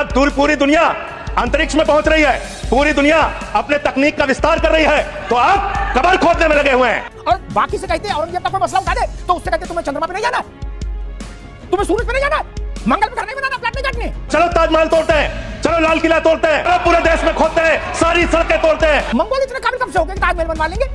जब पूरी दुनिया अंतरिक्ष में पहुंच रही है, पूरी दुनिया अपने तकनीक का विस्तार कर रही है, तो आप कबर खोदने में लगे हुए हैं। और बाकी से कहते हैं औरंगजेब का कोई मसला उठा दे तो उससे कहते तुम्हें चंद्रमा पे नहीं जाना, तुम्हें सूरज पे नहीं जाना, मंगल पे घर नहीं बनाना, फ्लैट नहीं काटने। चलो ताजमहल तोड़ते हैं, चलो लाल किला तोड़ते हैं, चलो पूरे देश में खोदते हैं, सारी सड़कें तोड़ते हैं। मंगोल इतने काबिल कब से हो गए कि ताजमहल बनवा लेंगे?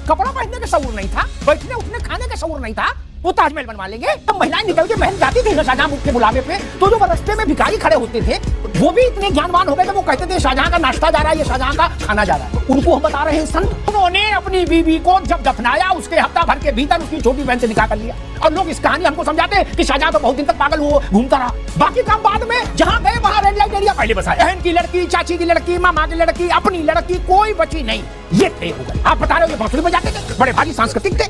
कपड़ा पहनने का शऊर नहीं था, बैठने उठने खाने का शऊर नहीं था, वो ताजमहल बनवा लेंगे। तब महिलाएं निकल के महल जाती थी शाहजहां के बुलावे पे, तो जो रास्ते में भिखारी खड़े होते थे वो भी इतने ज्ञानवान हो गए कि वो कहते थे शाहजहां का नाश्ता जा रहा है, ये शाहजहां का खाना जा रहा है। उनको हम बता रहे हैं संत, उन्होंने अपनी बीवी को जब दफनाया उसके हफ्ता भर के भीतर उसकी छोटी बहन से निकाह कर लिया। और लोग इस कहानी हमको समझाते हैं कि शाहजहां तो बहुत दिन तक पागल हुआ घूमता रहा, बाकी काम बाद में, जहां गए वहां रेड लाइट एरिया पहले बसाया। बहन की लड़की, चाची की लड़की, मामा की लड़की, अपनी लड़की, कोई बची नहीं, ये थे हो गए। आप बता रहे हो ये बांसुरी बजाते थे, बड़े भारी सांस्कृतिक थे।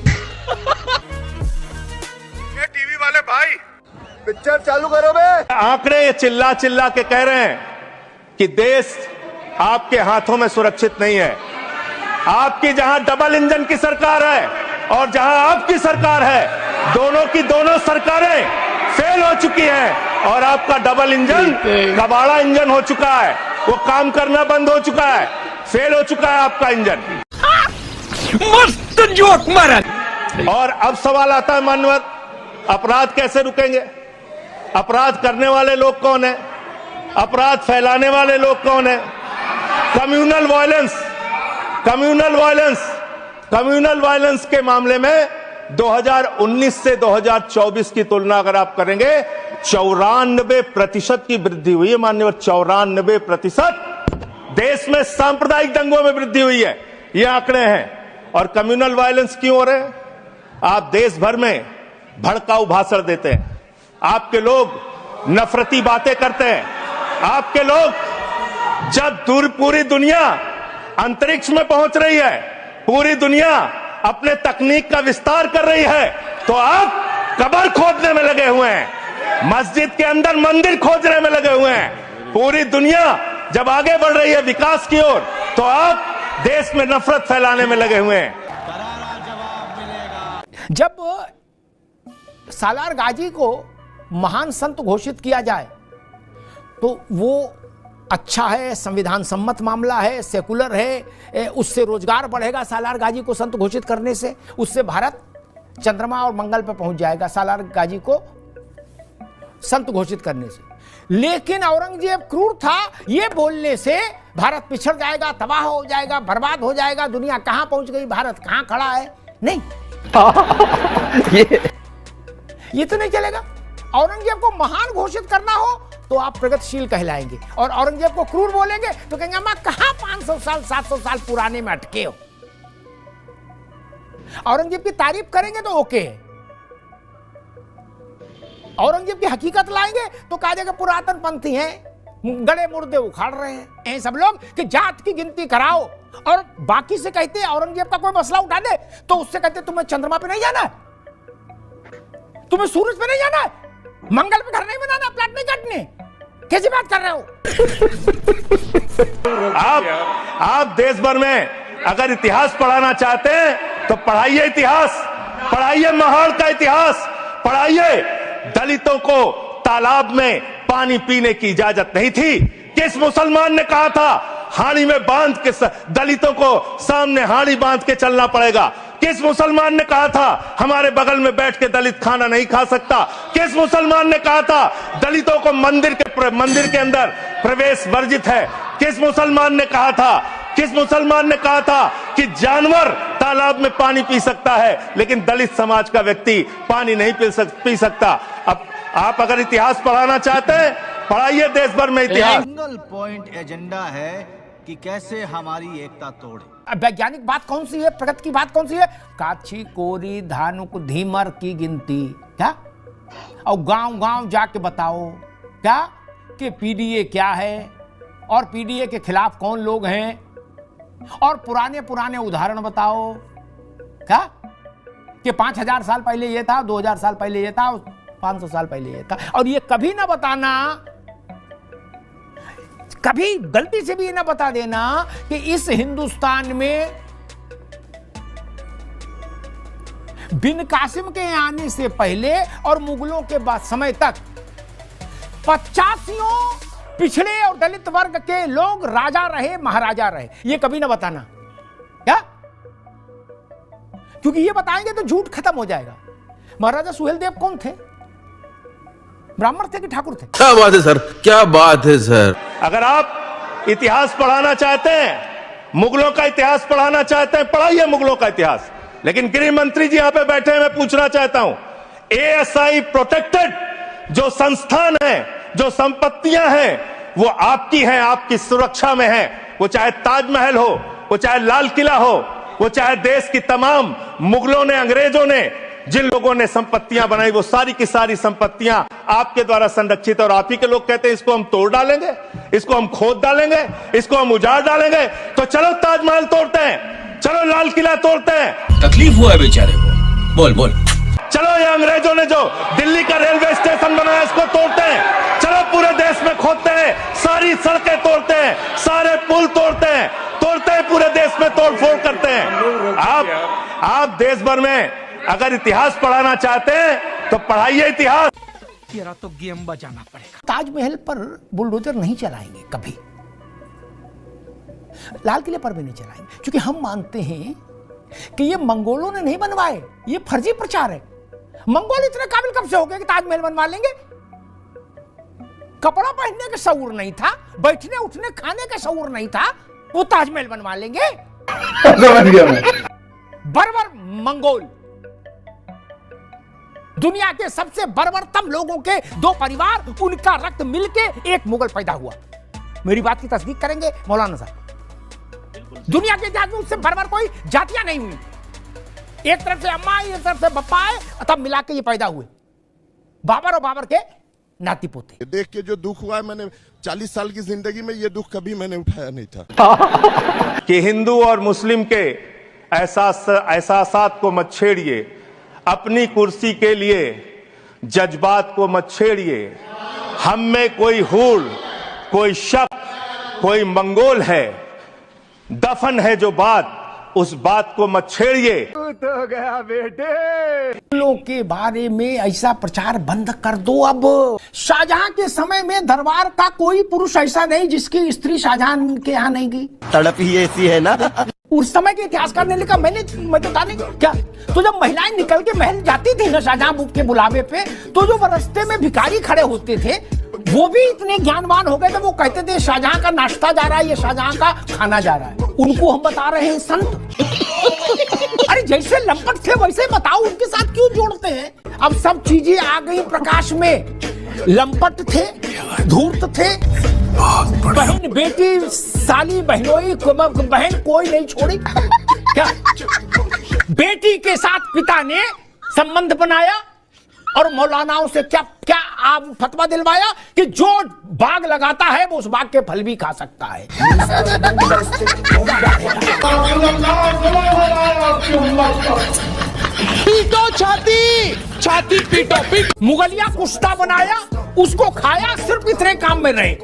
टीवी वाले भाई पिक्चर चालू करो बे। आंकड़े चिल्ला चिल्ला के कह रहे हैं कि देश आपके हाथों में सुरक्षित नहीं है। आपकी जहां डबल इंजन की सरकार है और जहां आपकी सरकार है, दोनों की दोनों सरकारें फेल हो चुकी हैं और आपका डबल इंजन कबाड़ा इंजन हो चुका है, वो काम करना बंद हो चुका है, फेल हो चुका है आपका इंजन। मस्त जोक मारा। और अब सवाल आता है मानवर, अपराध कैसे रुकेंगे? अपराध करने वाले लोग कौन है? अपराध फैलाने वाले लोग कौन है? कम्युनल वायलेंस के मामले में 2019 से 2024 की तुलना अगर आप करेंगे, 94% की वृद्धि हुई है माननीय, 94% देश में सांप्रदायिक दंगों में वृद्धि हुई है, ये आंकड़े हैं। और कम्युनल वायलेंस क्यों हो रहे हैं? आप देश भर में भड़काऊ भाषण देते हैं, आपके लोग नफरती बातें करते हैं, आपके लोग जब पूरी दुनिया अंतरिक्ष में पहुंच रही है, पूरी दुनिया अपने तकनीक का विस्तार कर रही है, तो आप कबर खोदने में लगे हुए हैं, मस्जिद के अंदर मंदिर खोदने में लगे हुए हैं। पूरी दुनिया जब आगे बढ़ रही है विकास की ओर, तो आप देश में नफरत फैलाने में लगे हुए हैं। जब सालार गाजी को महान संत घोषित किया जाए तो वो अच्छा है, संविधान सम्मत मामला है, सेकुलर है, उससे रोजगार बढ़ेगा सालार गाजी को संत घोषित करने से, उससे भारत चंद्रमा और मंगल पर पहुंच जाएगा सालार गाजी को संत घोषित करने से। लेकिन औरंगजेब क्रूर था, ये बोलने से भारत पिछड़ जाएगा, तबाह हो जाएगा, बर्बाद हो जाएगा, दुनिया कहां पहुंच गई, भारत कहां खड़ा है, नहीं। ये तो नहीं चलेगा। औरंगजेब को महान घोषित करना हो तो आप प्रगतिशील कहलाएंगे, और औरंगजेब को क्रूर बोलेंगे तो कहेंगे मैं कहां 500 साल 700 साल पुराने में अटके हो। औरंगजेब की तारीफ करेंगे तो ओके है, औरंगजेब की हकीकत लाएंगे तो कहा जाएगा पुरातन पंथी हैं, गड़े मुर्दे उखाड़ रहे हैं सब लोग कि जात की गिनती कराओ। और बाकी से कहते हैं औरंगजेब का कोई मसला उठा दे तो उससे कहते तुम्हें चंद्रमा पे नहीं जाना, तुम्हें सूरज पे नहीं जाना, मंगल पे घर नहीं बनाना, फ्लैट नहीं काटने। कैसी बात कर रहे हो? आप देश भर में अगर इतिहास पढ़ाना चाहते हैं तो पढ़ाइए इतिहास, पढ़ाइए महाड़ का इतिहास, पढ़ाइए दलितों को तालाब में पानी पीने की इजाजत नहीं थी। किस मुसलमान ने कहा था हाड़ी में बांध के दलितों को सामने हाड़ी बांध के चलना पड़ेगा? किस मुसलमान ने कहा था हमारे बगल में बैठ के दलित खाना नहीं खा सकता? किस मुसलमान ने कहा था दलितों को मंदिर के अंदर प्रवेश वर्जित है? किस मुसलमान ने कहा था, किस मुसलमान ने कहा था कि जानवर तालाब में पानी पी सकता है लेकिन दलित समाज का व्यक्ति पानी नहीं पी सकता? अब आप अगर इतिहास पढ़ाना चाहते हैं, पढ़ाइए देश भर में इतिहास। सिंगल पॉइंट एजेंडा है कि कैसे हमारी एकता तोड़े। वैज्ञानिक बात कौन सी है, प्रगति की बात कौन सी है? काछी कोरी धानुक धीमर की गिनती, क्या? और गांव गांव जाके बताओ क्या कि पीडीए क्या है और पीडीए के खिलाफ कौन लोग हैं, और पुराने पुराने उदाहरण बताओ क्या कि 5000 साल पहले ये था, 2000 साल पहले ये था, 500 साल पहले ये था। और ये कभी ना बताना, कभी गलती से भी ये ना बता देना कि इस हिंदुस्तान में बिन कासिम के आने से पहले और मुगलों के बाद समय तक 85 पिछड़े और दलित वर्ग के लोग राजा रहे, महाराजा रहे, ये कभी ना बताना क्या, क्योंकि ये बताएंगे तो झूठ खत्म हो जाएगा। महाराजा सुहेलदेव कौन थे? ब्राह्मण थे कि ठाकुर थे? क्या बात है सर, क्या बात है सर। अगर आप इतिहास पढ़ाना चाहते हैं, मुगलों का इतिहास पढ़ाना चाहते हैं, पढ़ाइए मुगलों का इतिहास। लेकिन गृह मंत्री जी यहां पे बैठे हैं, मैं पूछना चाहता हूं, एएसआई प्रोटेक्टेड जो संस्थान है, जो संपत्तियां हैं, वो आपकी हैं, आपकी सुरक्षा में है। वो चाहे ताजमहल हो, वो चाहे लाल किला हो, वो चाहे देश की तमाम मुगलों ने, अंग्रेजों ने जिन लोगों ने संपत्तियां बनाई, वो सारी की सारी संपत्तियां आपके द्वारा संरक्षित है। और आप ही के लोग कहते हैं इसको हम तोड़ डालेंगे, इसको हम खोद डालेंगे, इसको हम उजाड़ डालेंगे। तो चलो ताजमहल तोड़ते हैं, चलो लाल किला तोड़ते हैं। तकलीफ हुआ है बेचारे को, बोल बोल। चलो ये अंग्रेजों ने जो दिल्ली का रेलवे स्टेशन बनाया, इसको तोड़ते हैं। चलो पूरे देश में खोदते हैं, सारी सड़कें तोड़ते हैं, सारे पुल तोड़ते हैं, पूरे देश में तोड़फोड़ करते हैं। आप देश भर में अगर इतिहास पढ़ाना चाहते हैं तो पढ़ाइए इतिहास। तेरा तो गेम बजाना पड़ेगा। ताजमहल पर बुलडोजर नहीं चलाएंगे कभी, लाल किले पर भी नहीं चलाएंगे, क्योंकि हम मानते हैं कि ये मंगोलों ने नहीं बनवाए, ये फर्जी प्रचार है। मंगोल इतने काबिल कब से हो गए कि ताजमहल बनवा लेंगे? कपड़ा पहनने का शऊर नहीं था, बैठने उठने खाने का शऊर नहीं था, वो ताजमहल बनवा लेंगे। बर्बर मंगोल दुनिया के सबसे बर्बरतम लोगों के दो परिवार, उनका रक्त मिलके एक मुगल पैदा हुआ। मेरी बात की तस्दीक करेंगे मौलाना साहब? दुनिया के इतिहास में उससे बर्बर कोई जातियां नहीं हुई। एक तरफ से अम्मा आई, एक तरफ से बप्पा आए, तब मिला के ये पैदा हुए, बाबर और बाबर के नाती पोते। देख के जो दुख हुआ है, मैंने 40 साल की जिंदगी में ये दुख कभी मैंने उठाया नहीं था। कि हिंदू और मुस्लिम के एहसासात को मत छेड़िए, अपनी कुर्सी के लिए जज्बात को मत छेड़िए। हम में कोई हूल, कोई शक, कोई मंगोल है, दफन है जो बात, उस बात को मत छेड़िए। तो गया बेटे, लोगों के बारे में ऐसा प्रचार बंद कर दो। अब शाहजहां के समय में दरबार का कोई पुरुष ऐसा नहीं जिसकी स्त्री शाहजहां के यहाँ नहीं गई। तड़प ही ऐसी है ना। उस समय के इतिहासकार ने लिखा, मैं बताने क्या, तो जब महिलाएं निकल के महल जाती थी ना शाहजहां के बुलावे पे, तो जो रास्ते में भिखारी खड़े होते थे वो भी इतने ज्ञानवान हो गए थे, वो कहते थे शाहजहां का नाश्ता जा रहा है, ये शाहजहां का खाना जा रहा है। उनको हम बता रहे हैं संत। अरे जैसे लंपट थे वैसे बताओ, उनके साथ क्यों जोड़ते हैं? अब सब चीजें आ गई प्रकाश में। लंपट थे, धूर्त थे, बहन बेटी साली बहनोई बहन कोई नहीं छोड़ी। क्या बेटी के साथ पिता ने संबंध बनाया और मौलानाओं से क्या क्या आप फतवा दिलवाया कि जो बाग लगाता है वो उस बाग के फल भी खा सकता है। पीटो छाती, छाती पीटो पीट। मुगलिया कुश्ता बनाया, उसको खाया, सिर्फ इतने काम में रहे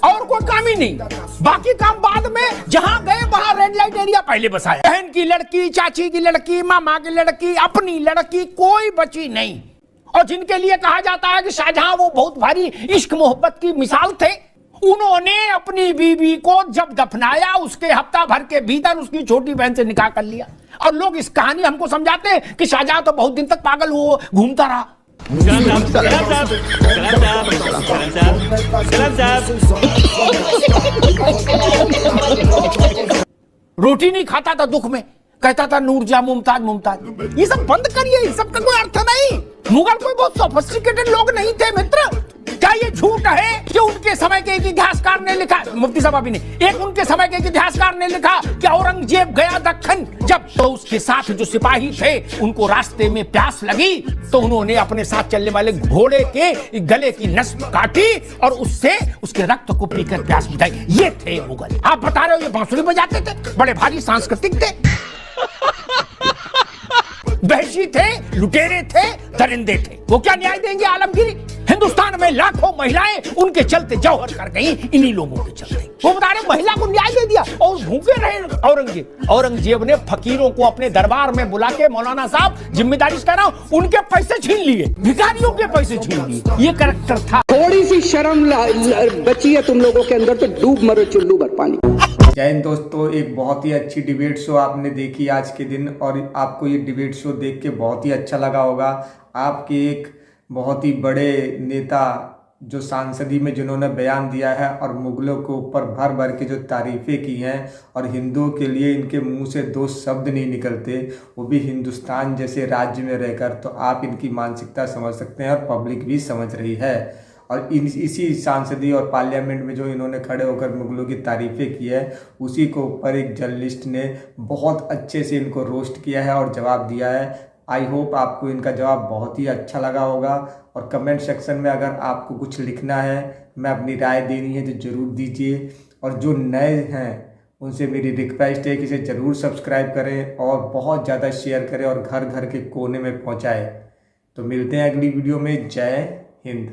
और कोई काम ही नहीं। बाकी काम बाद में, जहां गए वहां रेड लाइट एरिया पहले बसाया। बहन की लड़की, चाची की लड़की, मामा की लड़की, अपनी लड़की कोई बची नहीं। और जिनके लिए कहा जाता है कि शाहजहां वो बहुत भारी इश्क मोहब्बत की मिसाल थे, उन्होंने अपनी बीवी को जब दफनाया उसके हफ्ता भर के भीतर उसकी छोटी बहन से निकाह कर लिया। और लोग इस कहानी हमको समझाते हैं कि शाहजहां तो बहुत दिन तक पागल हुआ घूमता रहा। रोटी नहीं खाता था दुख में, कहता था नूरजहां मुमताज मुमताज। ये सब बंद करिए, ये सब का कोई अर्थ नहीं। मुगल कोई बहुत सोफिस्टिकेटेड लोग नहीं थे मित्र। क्या ये झूठ है कि उनके समय के एक इतिहासकार ने लिखा, मुफ्ती साहब अभी नहीं, एक उनके समय के एक इतिहासकार ने लिखा कि औरंगजेब गया दक्खन, जब तो उसके साथ जो सिपाही थे उनको रास्ते में प्यास लगी तो उन्होंने अपने साथ चलने वाले घोड़े के गले की नस काटी और उससे उसके रक्त को पीकर प्यास बुझाई। ये थे मुगल। आप बता रहे हो ये बांसुरी बजाते थे, बड़े भारी सांस्कृतिक थे, वहशी थे, लुटेरे थे, दरिंदे थे। वो क्या न्याय देंगे आलमगीर? हिंदुस्तान में में लाखों महिलाएं उनके चलते जौहर कर गई, इन्हीं लोगों के चलते। वो बता रहे महिला को न्याय दे दिया और भूखे रहे औरंगजेब ने फकीरों को अपने दरबार में बुला के, मौलाना साहब जिम्मेदारी से कह रहा हूं, उनके पैसे छीन लिए, भिखारियों के पैसे छीन लिए। ये करैक्टर था। थोड़ी सी शर्म बची है तुम लोगों के अंदर तो डूब मरो चुल्लू भर पानी। जय हिंद दोस्तों, एक बहुत ही अच्छी डिबेट शो आपने देखी आज के दिन और आपको ये डिबेट शो देख के बहुत ही अच्छा लगा होगा। आपके एक बहुत ही बड़े नेता जो सांसदी में जिन्होंने बयान दिया है और मुगलों के ऊपर भर भर के जो तारीफ़ें की हैं और हिंदुओं के लिए इनके मुंह से दो शब्द नहीं निकलते, वो भी हिंदुस्तान जैसे राज्य में रहकर, तो आप इनकी मानसिकता समझ सकते हैं और पब्लिक भी समझ रही है। और इसी सांसदी और पार्लियामेंट में जो इन्होंने खड़े होकर मुगलों की तारीफ़ें की है, उसी को ऊपर एक जर्नलिस्ट ने बहुत अच्छे से इनको रोस्ट किया है और जवाब दिया है। आई होप आपको इनका जवाब बहुत ही अच्छा लगा होगा। और कमेंट सेक्शन में अगर आपको कुछ लिखना है, मैं अपनी राय देनी है तो ज़रूर दीजिए। और जो नए हैं उनसे मेरी रिक्वेस्ट है कि इसे ज़रूर सब्सक्राइब करें और बहुत ज़्यादा शेयर करें और घर घर के कोने में पहुँचाएँ। तो मिलते हैं अगली वीडियो में। जय हिंद।